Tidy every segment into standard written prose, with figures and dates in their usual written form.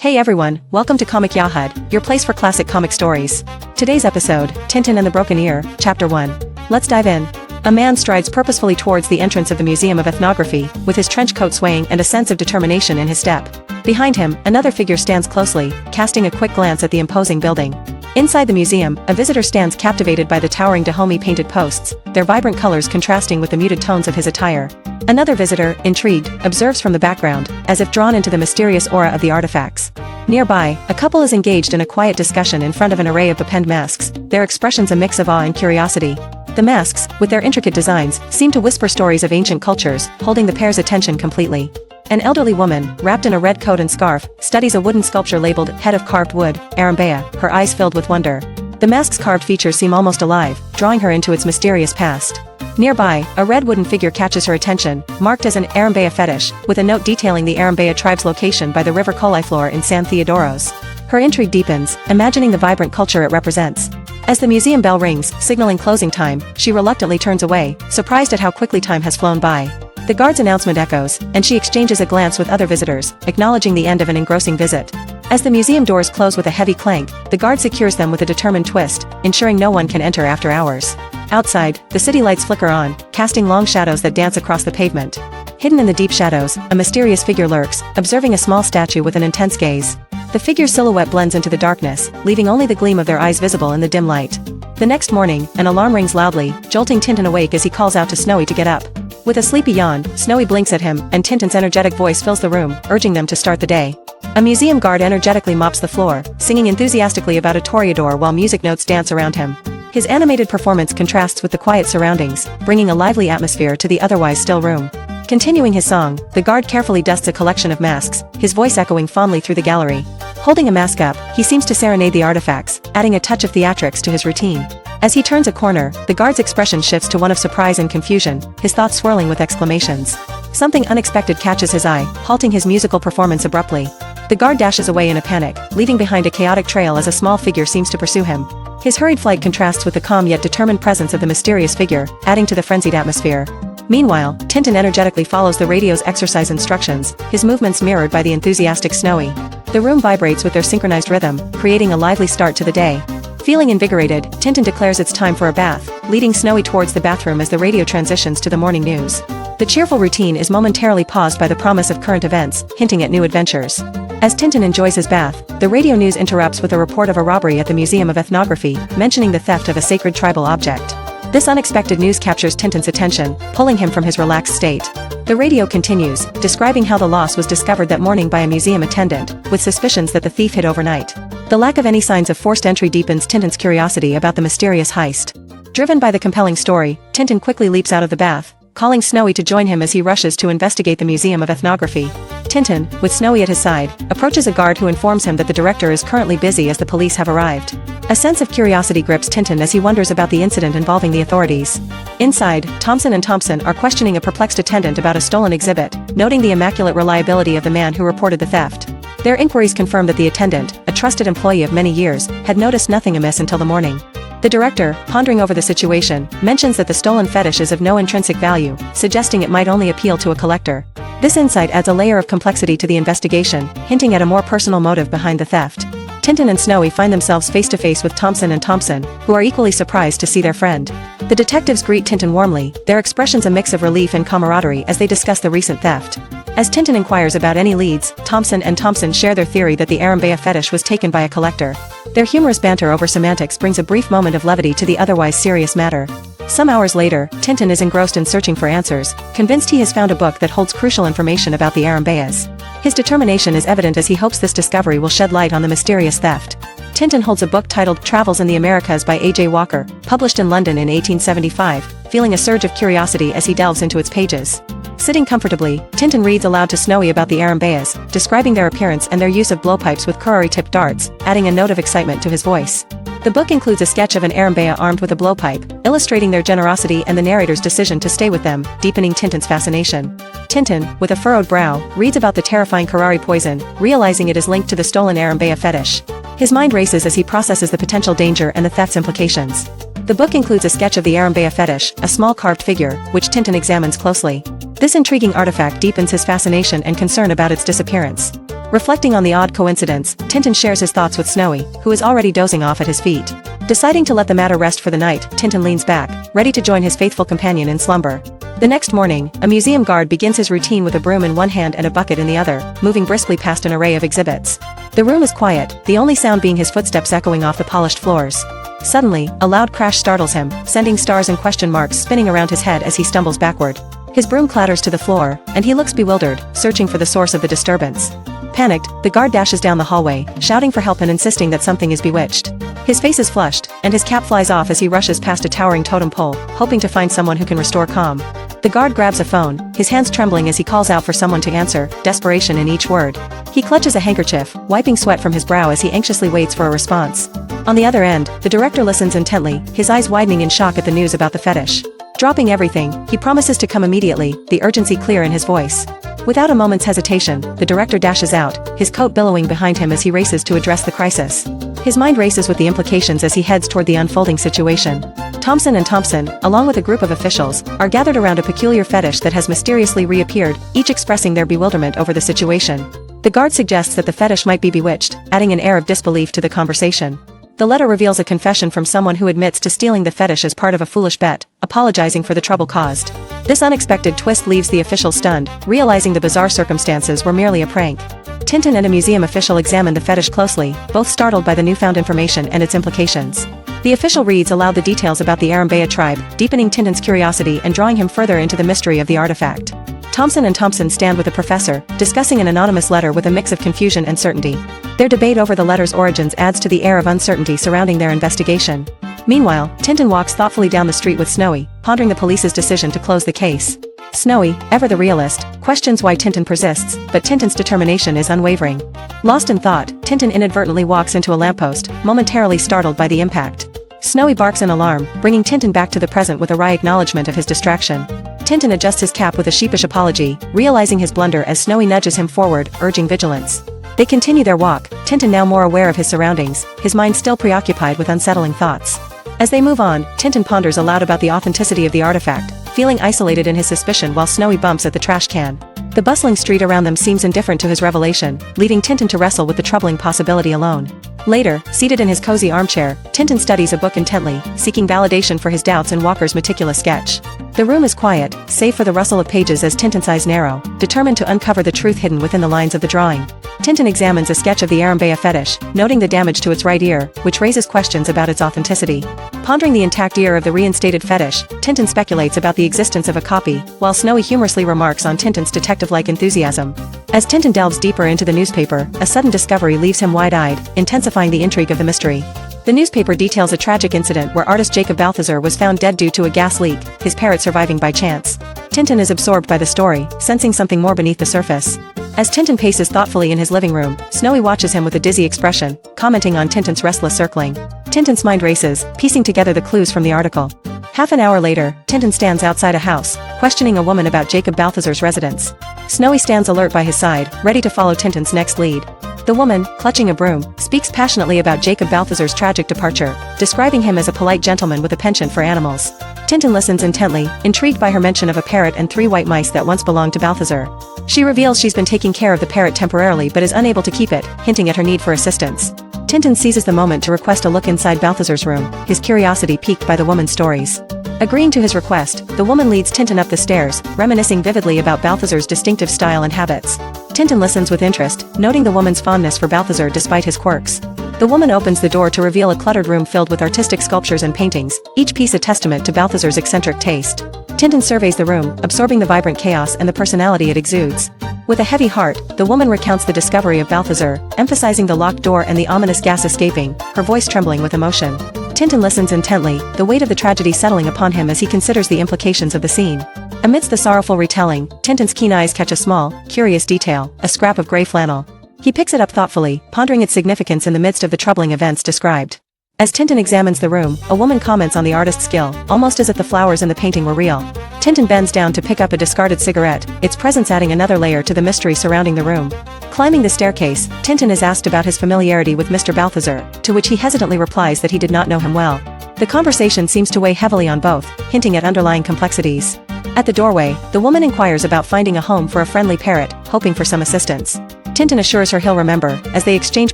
Hey everyone, welcome to Comic Yahud, your place for classic comic stories. Today's episode, Tintin and the Broken Ear, Chapter 1. Let's dive in. A man strides purposefully towards the entrance of the Museum of Ethnography, with his trench coat swaying and a sense of determination in his step. Behind him, another figure stands closely, casting a quick glance at the imposing building. Inside the museum, a visitor stands captivated by the towering Dahomey painted posts, their vibrant colors contrasting with the muted tones of his attire. Another visitor, intrigued, observes from the background, as if drawn into the mysterious aura of the artifacts. Nearby, a couple is engaged in a quiet discussion in front of an array of bepenned masks, their expressions a mix of awe and curiosity. The masks, with their intricate designs, seem to whisper stories of ancient cultures, holding the pair's attention completely. An elderly woman, wrapped in a red coat and scarf, studies a wooden sculpture labeled Head of Carved Wood, Arumbaya, her eyes filled with wonder. The mask's carved features seem almost alive, drawing her into its mysterious past. Nearby, a red wooden figure catches her attention, marked as an Arumbaya fetish, with a note detailing the Arumbaya tribe's location by the river Cauliflower in San Theodoros. Her intrigue deepens, imagining the vibrant culture it represents. As the museum bell rings, signaling closing time, she reluctantly turns away, surprised at how quickly time has flown by. The guard's announcement echoes, and she exchanges a glance with other visitors, acknowledging the end of an engrossing visit. As the museum doors close with a heavy clank, the guard secures them with a determined twist, ensuring no one can enter after hours. Outside, the city lights flicker on, casting long shadows that dance across the pavement. Hidden in the deep shadows, a mysterious figure lurks, observing a small statue with an intense gaze. The figure's silhouette blends into the darkness, leaving only the gleam of their eyes visible in the dim light. The next morning, an alarm rings loudly, jolting Tintin awake as he calls out to Snowy to get up. With a sleepy yawn, Snowy blinks at him, and Tintin's energetic voice fills the room, urging them to start the day. A museum guard energetically mops the floor, singing enthusiastically about a toreador while music notes dance around him. His animated performance contrasts with the quiet surroundings, bringing a lively atmosphere to the otherwise still room. Continuing his song, the guard carefully dusts a collection of masks, his voice echoing fondly through the gallery. Holding a mask up, he seems to serenade the artifacts, adding a touch of theatrics to his routine. As he turns a corner, the guard's expression shifts to one of surprise and confusion, his thoughts swirling with exclamations. Something unexpected catches his eye, halting his musical performance abruptly. The guard dashes away in a panic, leaving behind a chaotic trail as a small figure seems to pursue him. His hurried flight contrasts with the calm yet determined presence of the mysterious figure, adding to the frenzied atmosphere. Meanwhile, Tintin energetically follows the radio's exercise instructions, his movements mirrored by the enthusiastic Snowy. The room vibrates with their synchronized rhythm, creating a lively start to the day. Feeling invigorated, Tintin declares it's time for a bath, leading Snowy towards the bathroom as the radio transitions to the morning news. The cheerful routine is momentarily paused by the promise of current events, hinting at new adventures. As Tintin enjoys his bath, the radio news interrupts with a report of a robbery at the Museum of Ethnography, mentioning the theft of a sacred tribal object. This unexpected news captures Tintin's attention, pulling him from his relaxed state. The radio continues, describing how the loss was discovered that morning by a museum attendant, with suspicions that the thief hid overnight. The lack of any signs of forced entry deepens Tintin's curiosity about the mysterious heist. Driven by the compelling story, Tintin quickly leaps out of the bath, calling Snowy to join him as he rushes to investigate the Museum of Ethnography. Tintin, with Snowy at his side, approaches a guard who informs him that the director is currently busy as the police have arrived. A sense of curiosity grips Tintin as he wonders about the incident involving the authorities. Inside, Thompson and Thompson are questioning a perplexed attendant about a stolen exhibit, noting the immaculate reliability of the man who reported the theft. Their inquiries confirm that the attendant, a trusted employee of many years, had noticed nothing amiss until the morning. The director, pondering over the situation, mentions that the stolen fetish is of no intrinsic value, suggesting it might only appeal to a collector. This insight adds a layer of complexity to the investigation, hinting at a more personal motive behind the theft. Tintin and Snowy find themselves face to face with Thompson and Thompson, who are equally surprised to see their friend. The detectives greet Tintin warmly, their expressions a mix of relief and camaraderie as they discuss the recent theft. As Tintin inquires about any leads, Thompson and Thompson share their theory that the Arumbaya fetish was taken by a collector. Their humorous banter over semantics brings a brief moment of levity to the otherwise serious matter. Some hours later, Tintin is engrossed in searching for answers, convinced he has found a book that holds crucial information about the Arumbayas. His determination is evident as he hopes this discovery will shed light on the mysterious theft. Tintin holds a book titled Travels in the Americas by A.J. Walker, published in London in 1875, feeling a surge of curiosity as he delves into its pages. Sitting comfortably, Tintin reads aloud to Snowy about the Arumbayas, describing their appearance and their use of blowpipes with curare-tipped darts, adding a note of excitement to his voice. The book includes a sketch of an Arumbaya armed with a blowpipe, illustrating their generosity and the narrator's decision to stay with them, deepening Tintin's fascination. Tintin, with a furrowed brow, reads about the terrifying curare poison, realizing it is linked to the stolen Arumbaya fetish. His mind races as he processes the potential danger and the theft's implications. The book includes a sketch of the Arumbaya fetish, a small carved figure, which Tintin examines closely. This intriguing artifact deepens his fascination and concern about its disappearance. Reflecting on the odd coincidence, Tintin shares his thoughts with Snowy, who is already dozing off at his feet. Deciding to let the matter rest for the night, Tintin leans back, ready to join his faithful companion in slumber. The next morning, a museum guard begins his routine with a broom in one hand and a bucket in the other, moving briskly past an array of exhibits. The room is quiet, the only sound being his footsteps echoing off the polished floors. Suddenly, a loud crash startles him, sending stars and question marks spinning around his head as he stumbles backward. His broom clatters to the floor, and he looks bewildered, searching for the source of the disturbance. Panicked, the guard dashes down the hallway, shouting for help and insisting that something is bewitched. His face is flushed, and his cap flies off as he rushes past a towering totem pole, hoping to find someone who can restore calm. The guard grabs a phone, his hands trembling as he calls out for someone to answer, desperation in each word. He clutches a handkerchief, wiping sweat from his brow as he anxiously waits for a response. On the other end, the director listens intently, his eyes widening in shock at the news about the fetish. Dropping everything, he promises to come immediately, the urgency clear in his voice. Without a moment's hesitation, the director dashes out, his coat billowing behind him as he races to address the crisis. His mind races with the implications as he heads toward the unfolding situation. Thompson and Thompson, along with a group of officials, are gathered around a peculiar fetish that has mysteriously reappeared, each expressing their bewilderment over the situation. The guard suggests that the fetish might be bewitched, adding an air of disbelief to the conversation. The letter reveals a confession from someone who admits to stealing the fetish as part of a foolish bet, apologizing for the trouble caused. This unexpected twist leaves the officials stunned, realizing the bizarre circumstances were merely a prank. Tintin and a museum official examine the fetish closely, both startled by the newfound information and its implications. The official reads aloud the details about the Arumbaya tribe, deepening Tintin's curiosity and drawing him further into the mystery of the artifact. Thompson and Thompson stand with the professor, discussing an anonymous letter with a mix of confusion and certainty. Their debate over the letter's origins adds to the air of uncertainty surrounding their investigation. Meanwhile, Tintin walks thoughtfully down the street with Snowy, pondering the police's decision to close the case. Snowy, ever the realist, questions why Tintin persists, but Tintin's determination is unwavering. Lost in thought, Tintin inadvertently walks into a lamppost, momentarily startled by the impact. Snowy barks in alarm, bringing Tintin back to the present with a wry acknowledgement of his distraction. Tintin adjusts his cap with a sheepish apology, realizing his blunder as Snowy nudges him forward, urging vigilance. They continue their walk, Tintin now more aware of his surroundings, his mind still preoccupied with unsettling thoughts. As they move on, Tintin ponders aloud about the authenticity of the artifact, feeling isolated in his suspicion while Snowy bumps at the trash can. The bustling street around them seems indifferent to his revelation, leaving Tintin to wrestle with the troubling possibility alone. Later, seated in his cozy armchair, Tintin studies a book intently, seeking validation for his doubts in Walker's meticulous sketch. The room is quiet, save for the rustle of pages as Tintin's eyes narrow, determined to uncover the truth hidden within the lines of the drawing. Tintin examines a sketch of the Arumbaya fetish, noting the damage to its right ear, which raises questions about its authenticity. Pondering the intact ear of the reinstated fetish, Tintin speculates about the existence of a copy, while Snowy humorously remarks on Tintin's detective-like enthusiasm. As Tintin delves deeper into the newspaper, a sudden discovery leaves him wide-eyed, intensifying the intrigue of the mystery. The newspaper details a tragic incident where artist Jacob Balthazar was found dead due to a gas leak, his parrot surviving by chance. Tintin is absorbed by the story, sensing something more beneath the surface. As Tintin paces thoughtfully in his living room, Snowy watches him with a dizzy expression, commenting on Tintin's restless circling. Tintin's mind races, piecing together the clues from the article. Half an hour later, Tintin stands outside a house, questioning a woman about Jacob Balthazar's residence. Snowy stands alert by his side, ready to follow Tintin's next lead. The woman, clutching a broom, speaks passionately about Jacob Balthazar's tragic departure, describing him as a polite gentleman with a penchant for animals. Tintin listens intently, intrigued by her mention of a parrot and 3 white mice that once belonged to Balthazar. She reveals she's been taking care of the parrot temporarily but is unable to keep it, hinting at her need for assistance. Tintin seizes the moment to request a look inside Balthazar's room, his curiosity piqued by the woman's stories. Agreeing to his request, the woman leads Tintin up the stairs, reminiscing vividly about Balthazar's distinctive style and habits. Tintin listens with interest, noting the woman's fondness for Balthazar despite his quirks. The woman opens the door to reveal a cluttered room filled with artistic sculptures and paintings, each piece a testament to Balthazar's eccentric taste. Tintin surveys the room, absorbing the vibrant chaos and the personality it exudes. With a heavy heart, the woman recounts the discovery of Balthazar, emphasizing the locked door and the ominous gas escaping, her voice trembling with emotion. Tintin listens intently, the weight of the tragedy settling upon him as he considers the implications of the scene. Amidst the sorrowful retelling, Tintin's keen eyes catch a small, curious detail, a scrap of gray flannel. He picks it up thoughtfully, pondering its significance in the midst of the troubling events described. As Tintin examines the room, a woman comments on the artist's skill, almost as if the flowers in the painting were real. Tintin bends down to pick up a discarded cigarette, its presence adding another layer to the mystery surrounding the room. Climbing the staircase, Tintin is asked about his familiarity with Mr. Balthazar, to which he hesitantly replies that he did not know him well. The conversation seems to weigh heavily on both, hinting at underlying complexities. At the doorway, the woman inquires about finding a home for a friendly parrot, hoping for some assistance. Tintin assures her he'll remember, as they exchange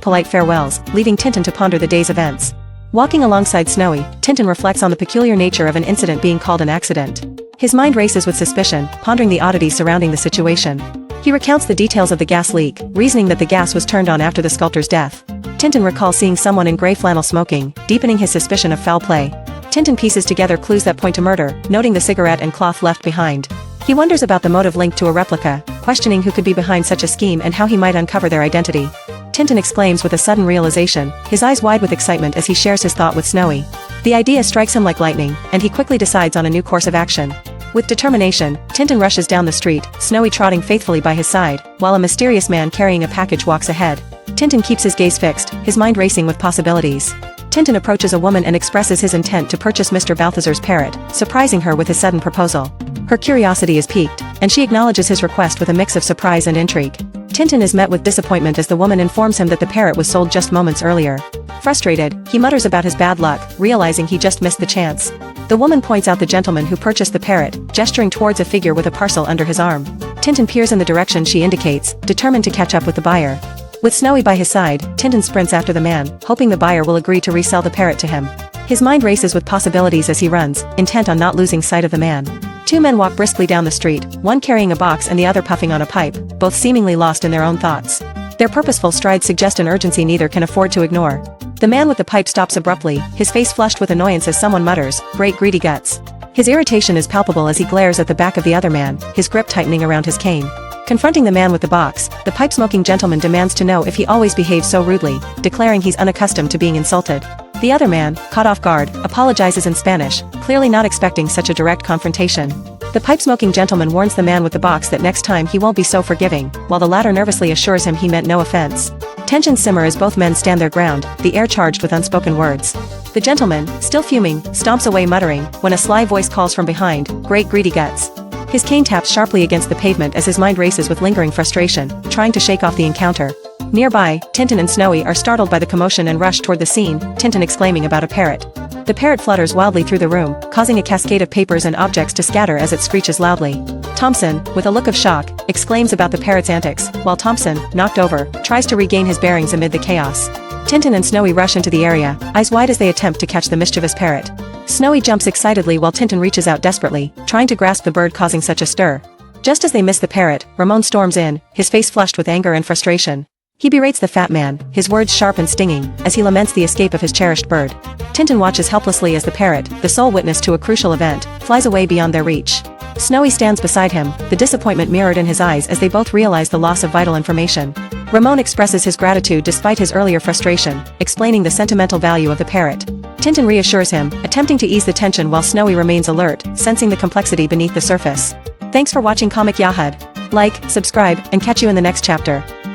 polite farewells, leaving Tintin to ponder the day's events. Walking alongside Snowy, Tintin reflects on the peculiar nature of an incident being called an accident. His mind races with suspicion, pondering the oddities surrounding the situation. He recounts the details of the gas leak, reasoning that the gas was turned on after the sculptor's death. Tintin recalls seeing someone in grey flannel smoking, deepening his suspicion of foul play. Tintin pieces together clues that point to murder, noting the cigarette and cloth left behind. He wonders about the motive linked to a replica, questioning who could be behind such a scheme and how he might uncover their identity. Tintin exclaims with a sudden realization, his eyes wide with excitement as he shares his thought with Snowy. The idea strikes him like lightning, and he quickly decides on a new course of action. With determination, Tintin rushes down the street, Snowy trotting faithfully by his side, while a mysterious man carrying a package walks ahead. Tintin keeps his gaze fixed, his mind racing with possibilities. Tintin approaches a woman and expresses his intent to purchase Mr. Balthazar's parrot, surprising her with his sudden proposal. Her curiosity is piqued, and she acknowledges his request with a mix of surprise and intrigue. Tintin is met with disappointment as the woman informs him that the parrot was sold just moments earlier. Frustrated, he mutters about his bad luck, realizing he just missed the chance. The woman points out the gentleman who purchased the parrot, gesturing towards a figure with a parcel under his arm. Tintin peers in the direction she indicates, determined to catch up with the buyer. With Snowy by his side, Tintin sprints after the man, hoping the buyer will agree to resell the parrot to him. His mind races with possibilities as he runs, intent on not losing sight of the man. Two men walk briskly down the street, one carrying a box and the other puffing on a pipe, both seemingly lost in their own thoughts. Their purposeful strides suggest an urgency neither can afford to ignore. The man with the pipe stops abruptly, his face flushed with annoyance as someone mutters, "Great greedy guts." His irritation is palpable as he glares at the back of the other man, his grip tightening around his cane. Confronting the man with the box, the pipe-smoking gentleman demands to know if he always behaves so rudely, declaring he's unaccustomed to being insulted. The other man, caught off guard, apologizes in Spanish, clearly not expecting such a direct confrontation. The pipe-smoking gentleman warns the man with the box that next time he won't be so forgiving, while the latter nervously assures him he meant no offense. Tensions simmer as both men stand their ground, the air charged with unspoken words. The gentleman, still fuming, stomps away muttering, when a sly voice calls from behind, "Great greedy guts." His cane taps sharply against the pavement as his mind races with lingering frustration, trying to shake off the encounter. Nearby, Tintin and Snowy are startled by the commotion and rush toward the scene, Tintin exclaiming about a parrot. The parrot flutters wildly through the room, causing a cascade of papers and objects to scatter as it screeches loudly. Thompson, with a look of shock, exclaims about the parrot's antics, while Thompson, knocked over, tries to regain his bearings amid the chaos. Tintin and Snowy rush into the area, eyes wide as they attempt to catch the mischievous parrot. Snowy jumps excitedly while Tintin reaches out desperately, trying to grasp the bird causing such a stir. Just as they miss the parrot, Ramon storms in, his face flushed with anger and frustration. He berates the fat man, his words sharp and stinging, as he laments the escape of his cherished bird. Tintin watches helplessly as the parrot, the sole witness to a crucial event, flies away beyond their reach. Snowy stands beside him, the disappointment mirrored in his eyes as they both realize the loss of vital information. Ramon expresses his gratitude despite his earlier frustration, explaining the sentimental value of the parrot. Tintin reassures him, attempting to ease the tension while Snowy remains alert, sensing the complexity beneath the surface. Thanks for watching Comic Yahud. Like, subscribe, and catch you in the next chapter.